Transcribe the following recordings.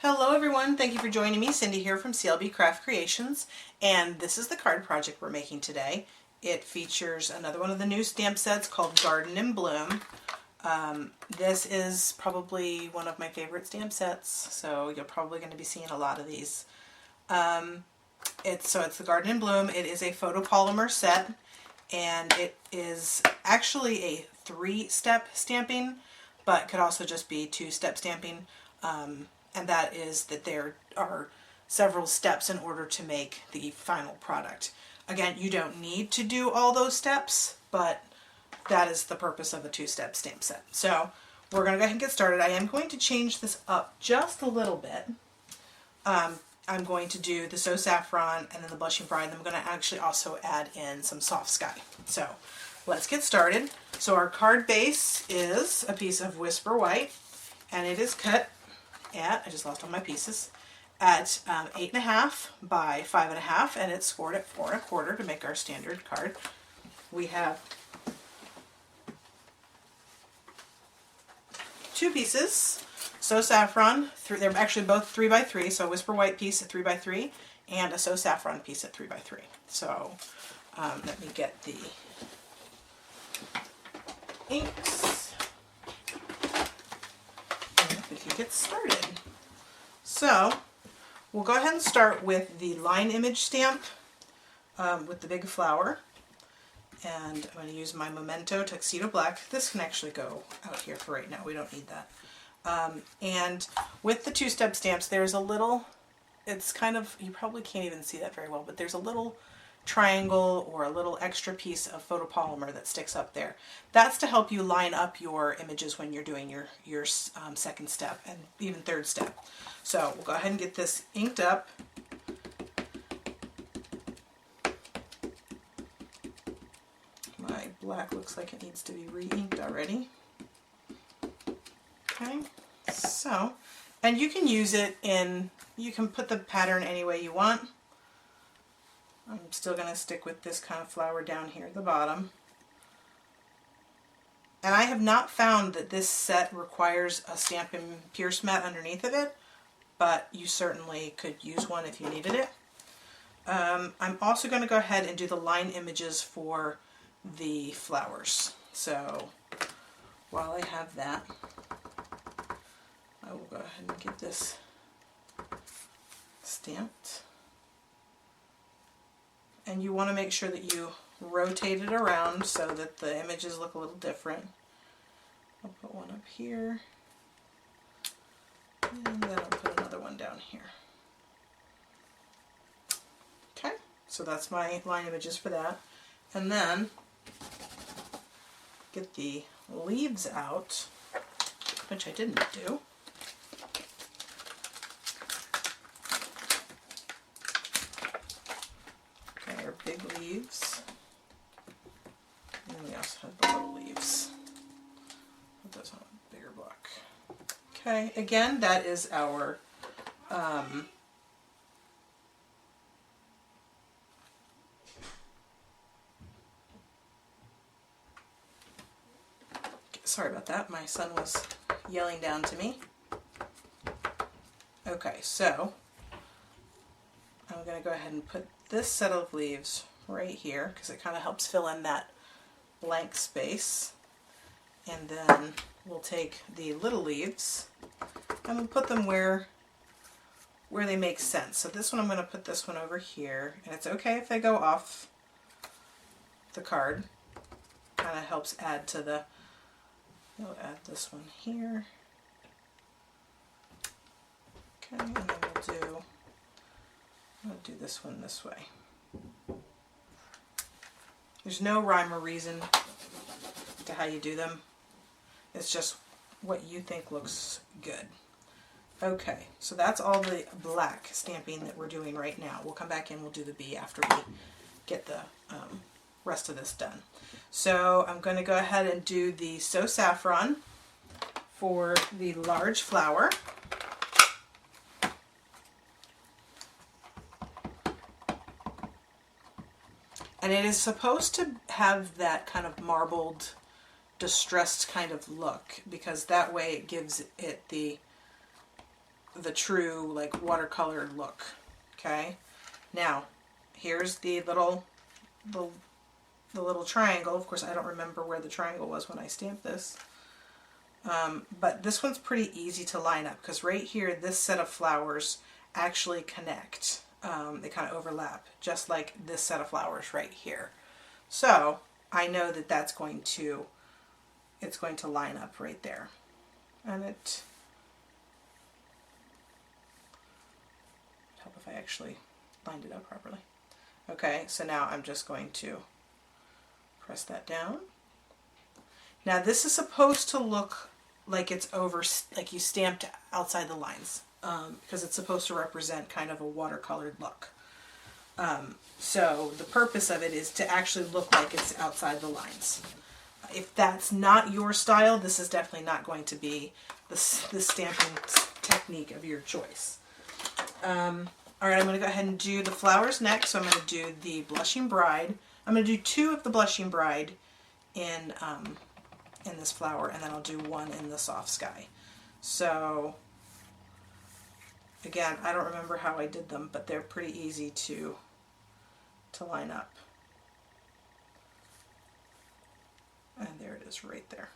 Hello everyone, thank you for joining me. Cindy here from CLB Craft Creations, and this is the card project we're making today. It features another one of the new stamp sets called Garden in Bloom. This is probably one of my favorite stamp sets, so you're probably going to be seeing a lot of these. It's the Garden in Bloom. It is a photopolymer set, and it is actually a 3-step stamping, but could also just be 2-step stamping. And that is that there are several steps in order to make the final product. Again, you don't need to do all those steps, but that is the purpose of a 2-step stamp set. So we're going to go ahead and get started. I am going to change this up just a little bit. I'm going to do the So Saffron and then the Blushing Bride. I'm going to actually also add in some Soft Sky. So let's get started. So our card base is a piece of Whisper White, and it is cut at, I just lost all my pieces, at 8.5 by 5.5, and it's scored at 4 1/4 to make our standard card. We have 2 pieces, So Saffron, they're actually both 3 by 3, so a Whisper White piece at 3 by 3 and a So Saffron piece at 3 by 3. So let me get the inks. We can get started. So we'll go ahead and start with the line image stamp with the big flower, and I'm going to use my Memento Tuxedo Black. This can actually go out here for right now, we don't need that. And with the 2-step stamps, there's a little, it's kind of, you probably can't even see that very well, but there's a little triangle or a little extra piece of photopolymer that sticks up there. That's to help you line up your images when you're doing your second step and even third step. So we'll go ahead and get this inked up. My black looks like it needs to be re-inked already. Okay, so, and you can use it in, you can put the pattern any way you want. I'm still going to stick with this kind of flower down here at the bottom. And I have not found that this set requires a Stampin' Pierce mat underneath of it, but you certainly could use one if you needed it. I'm also going to go ahead and do the line images for the flowers. So while I have that, I will go ahead and get this stamped. And you want to make sure that you rotate it around so that the images look a little different. I'll put one up here, and then I'll put another one down here. Okay, so that's my line images for that. And then get the leaves out, which I didn't do. Big leaves, and we also have the little leaves. Put those on a bigger block. Okay, again, that is our sorry about that, my son was yelling down to me. Okay, so I'm going to go ahead and put this set of leaves right here because it kind of helps fill in that blank space. And then we'll take the little leaves and we'll put them where they make sense. So this one, I'm going to put this one over here, and it's okay if they go off the card. Kind of helps add to the, we'll add this one here. Okay, and then I'll do this one this way. There's no rhyme or reason to how you do them. It's just what you think looks good. Okay, so that's all the black stamping that we're doing right now. We'll come back in, we'll do the bee after we get the rest of this done. So I'm going to go ahead and do the So Saffron for the large flower. And it is supposed to have that kind of marbled, distressed kind of look, because that way it gives it the the true like watercolor look. Okay, now here's the little triangle. Of course, I don't remember where the triangle was when I stamped this. But this one's pretty easy to line up because right here, this set of flowers actually connect. They kind of overlap, just like this set of flowers right here. So I know that it's going to line up right there. And it would help if I actually lined it up properly. Okay, so now I'm just going to press that down. Now this is supposed to look like it's over, like you stamped outside the lines, because it's supposed to represent kind of a watercolored look. So the purpose of it is to actually look like it's outside the lines. If that's not your style, this is definitely not going to be the stamping technique of your choice. All right, I'm going to go ahead and do the flowers next. So I'm going to do the Blushing Bride. I'm going to do 2 of the Blushing Bride in this flower, and then I'll do 1 in the Soft Sky. So again, I don't remember how I did them, but they're pretty easy to line up. And there it is right there.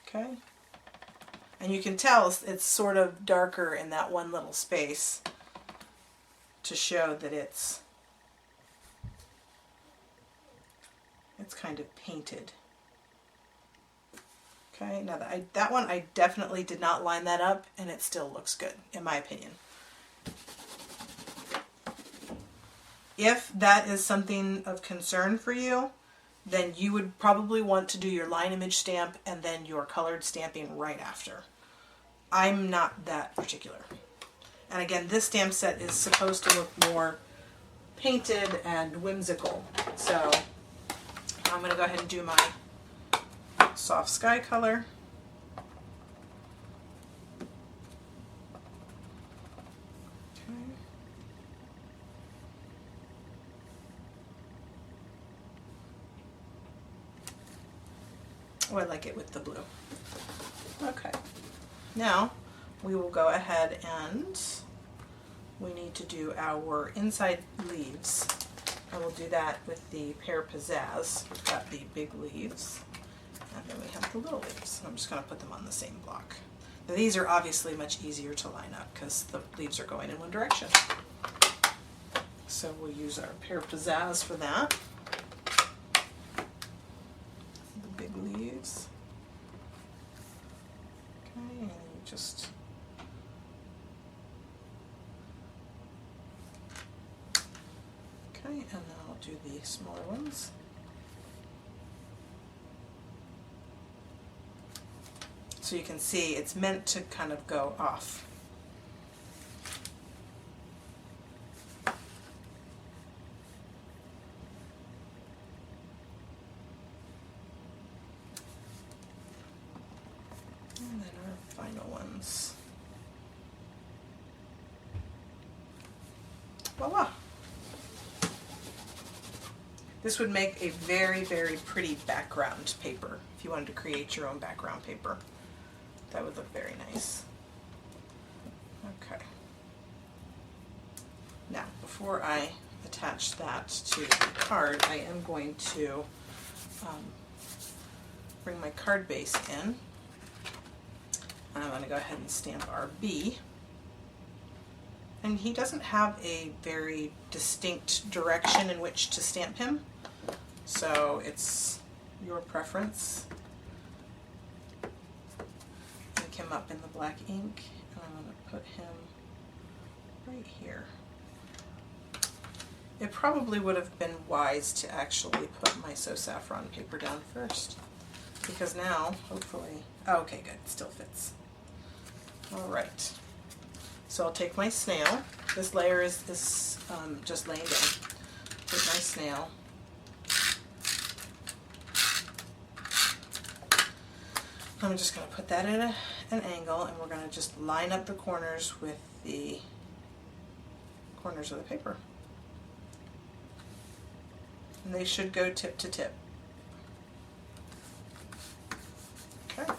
Okay. And you can tell it's sort of darker in that one little space to show that it's kind of painted. Okay, now that one I definitely did not line that up, and it still looks good, in my opinion. If that is something of concern for you, then you would probably want to do your line image stamp and then your colored stamping right after. I'm not that particular. And again, this stamp set is supposed to look more painted and whimsical. So I'm going to go ahead and do my Soft Sky color. Oh, I like it with the blue. Okay. Now we will go ahead and we need to do our inside leaves. And we'll do that with the Pear Pizzazz. We've got the big leaves, and then we have the little leaves. I'm just going to put them on the same block. Now, these are obviously much easier to line up because the leaves are going in one direction. So we'll use our Pear Pizzazz for that. The big leaves. Okay, and you just and then I'll do the smaller ones. So you can see it's meant to kind of go off. And then our final ones. Voila! This would make a very, very pretty background paper if you wanted to create your own background paper. That would look very nice. Okay. Now, before I attach that to the card, I am going to bring my card base in. And I'm going to go ahead and stamp our B. And he doesn't have a very distinct direction in which to stamp him, so it's your preference. Ink him up in the black ink, and I'm going to put him right here. It probably would have been wise to actually put my So Saffron paper down first, because now, hopefully, oh, okay, good, it still fits. All right. So I'll take my snail. This layer is just laying down. Take my snail. I'm just going to put that in an angle, and we're going to just line up the corners with the corners of the paper. And they should go tip to tip. Okay.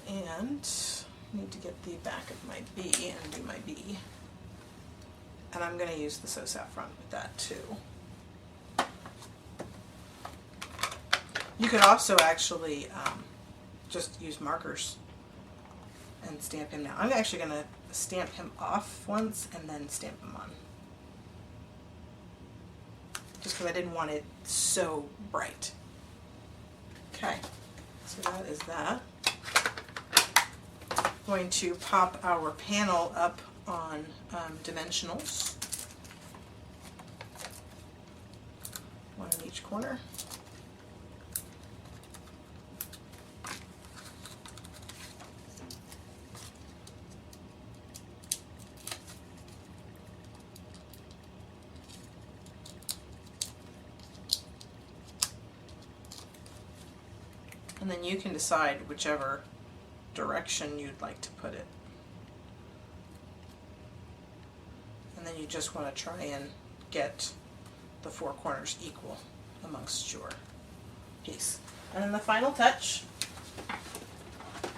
And need to get the back of my B and do my B. And I'm going to use the So Saffron with that too. You could also actually just use markers and stamp him down. I'm actually going to stamp him off once and then stamp him on. Just because I didn't want it so bright. Okay, so that is that. I'm going to pop our panel up on dimensionals. One in each corner. And then you can decide whichever direction you'd like to put it. And then you just want to try and get the four corners equal amongst your piece. And then the final touch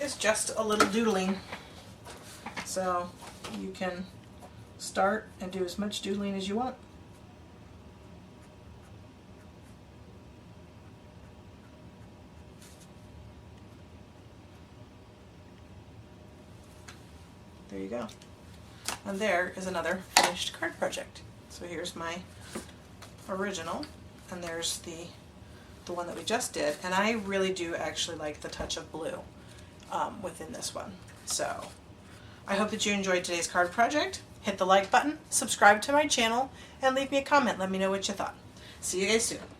is just a little doodling. So you can start and do as much doodling as you want. There you go. And there is another finished card project. So here's my original, and there's the one that we just did. And I really do actually like the touch of blue within this one. So I hope that you enjoyed today's card project. Hit the like button, subscribe to my channel, and leave me a comment. Let me know what you thought. See you guys soon.